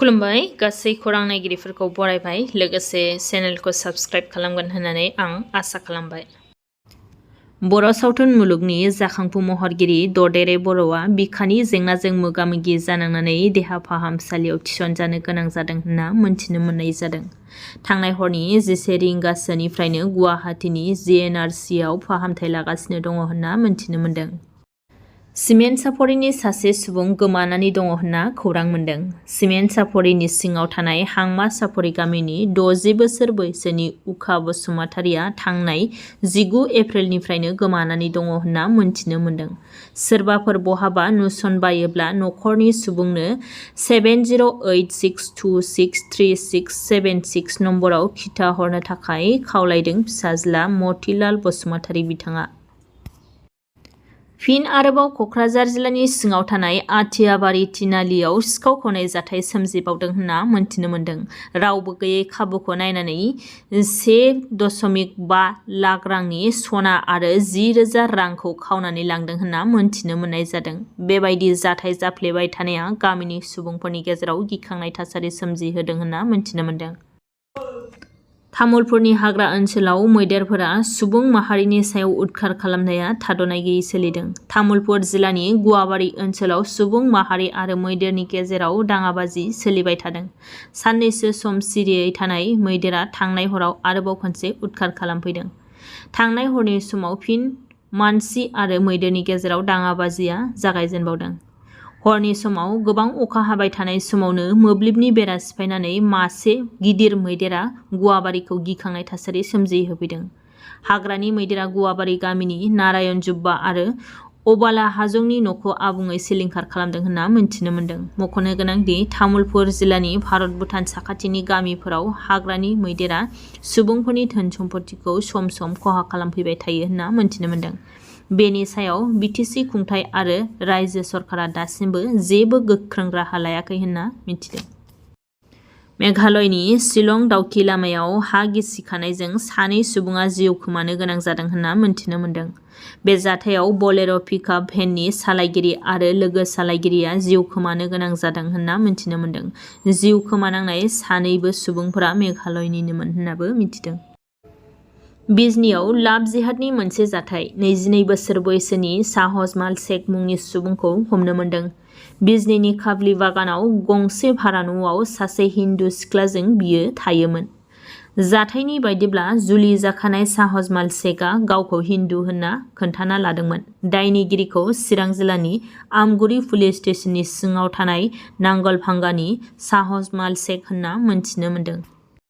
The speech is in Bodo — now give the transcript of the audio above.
खुलुमबाय गासै खौरां नायगिरिफोरखौ बरायबाय लोगोसे चेनेलखौ साबस्क्राइब खालामगोन होननानै आं आसा खालामबाय। बर' सावथुन मुलुगनि जाखांफु महरगिरि बड'रे बर'आ बिखानि जेंनाजों मोगा-मोगि जानांनानै देहा फाहामसालियाव थिसनजानो गोनां जादों होनना मोनथिनो मोननाय जादों। थांनाय हरनि 11 रिंगासोनिफ्रायनो गुवाहाटीनि GNRCआव फाहामथाय लागासिनो दङ होनना मोनथिनो मोनदों। सिमेन्ट सापरिनि सासे सुबुं गोमानानै दङ होनना खौरां मोनदों। सिमेन्ट सापरिनि सिङाव थानाय हांमा सापरि गामिनि 60 बोसोर बैसोनि उखा बसुमतारिया थांनाय 19 एप्रिलनिफ्रायनो गोमानानै दङ होनना मोनथिनो मोनदों। सोरबाफोर बहाबा नुसनबायोब्ला नखरनि सुबुंनो 7086263676 नम्बराव खिथा हरनो थाखाय खावलायदों फिसाज्ला मतिलाल बसुमतारि बिथाङा। फिन आरोबाव कक्राझार जिल्लानि सिङाव थानाय आथियाबारि तिनालियाव सिखाव खावनाय जाथाय सोमजिबावदों होनना मोनथिनो मोनदों। रावबो गैयै खाबुखौ नायनानै 1.5 लाख रांनि सना आरो 10,000 रांखौ खावनानै लांदों होनना मोनथिनो मोननाय जादों। बेबायदि जाथाय जाफ्लेबाय थानाया गामिनि सुबुंफोरनि गेजेराव गिखांनाय थासारि सोमजिहोदों होनना मोनथिनो मोनदों। तामुलपुरनि हाग्रा ओनसोलाव मैदेरफोरा सुबुं माहारिनि सायाव उदखार खालामनाया थाद'नाय गैयै सोलिदों। तामुलपुर जिल्लानि गुवाबारि ओनसोलाव सुबुं माहारि आरो मैदेरनि गेजेराव दाङाबाजि सोलिबाय थादों। साननैसो सम सिरियै थानाय मैदेरा थांनाय हराव आरोबाव खनसे उदखार खालामफैदों। थांनाय हरनि समाव फिन मानसि आरो मैदेरनि गेजेराव दाङाबाजिया जागायजेनबावदों। हरनि समाव गोबां अखा हाबाय थानाय समावनो मोब्लिबनि बेरा सिफायनानै मासे गिदिर मैदेरा गुवाबारिखौ गिखांनाय थासारि सोमजिहोफैदों। हाग्रानि मैदेरा गुवाबारि गामिनि नारायण जुब्बा आरो अबाला हाजंनि न'खौ आबुङै सिलिंखार खालामदों होनना मोनथिनो मोनदों। मख'नो गोनांदि तामुलपुर जिल्लानि भारत-भुटान साखाथिनि गामिफोराव हाग्रानि मैदेरा सुबुंफोरनि धोन सम्पतिखौ सम सम खहा खालामफैबाय थायो होनना मोनथिनो मोनदों। बेनि सायाव BTC खुंथाय आरो रायजो सरकारा दासिमबो जेबो गोख्रों राहा लायाखै होनना मिथिदों। मेघालयनि शिलं दावखि लामायाव हा गिसिखानायजों सानै सुबुङा जिउ खोमानो गोनां जादों होनना मोनथिनो मोनदों। बे जाथायाव बलेर' पिकआप भेननि सालायगिरि आरो लोगो सालायगिरिया जिउ खोमानो गोनां जादों होनना मिथिनो मोनदों। जिउ खोमानांनाय सानैबो सुबुंफोरा मेघालयनिनोमोन होननाबो मिथिदों। बिजनीआव लाभ जिहादनि मोनसे जाथाय 22 बोसोर बैसोनि साहजमाल शेख मुंनि सुबुंखौ हमनो मोनदों। बिजनीनि काबलि बागानाव गंसे भारा न'आव सासे हिन्दु सिख्लाजों बियो थायोमोन। जाथायनि बायदिब्ला जुलि जाखानाय साहजमाल शेखआ गावखौ हिन्दु होनना खोन्थाना लादोंमोन। दायनिगिरिखौ चिरां जिल्लानि आमगुरि पुलिस स्टेशननि सिङाव थानाय नांगलभांगानि साहजमाल शेख होनना मोनथिनो मोनदों।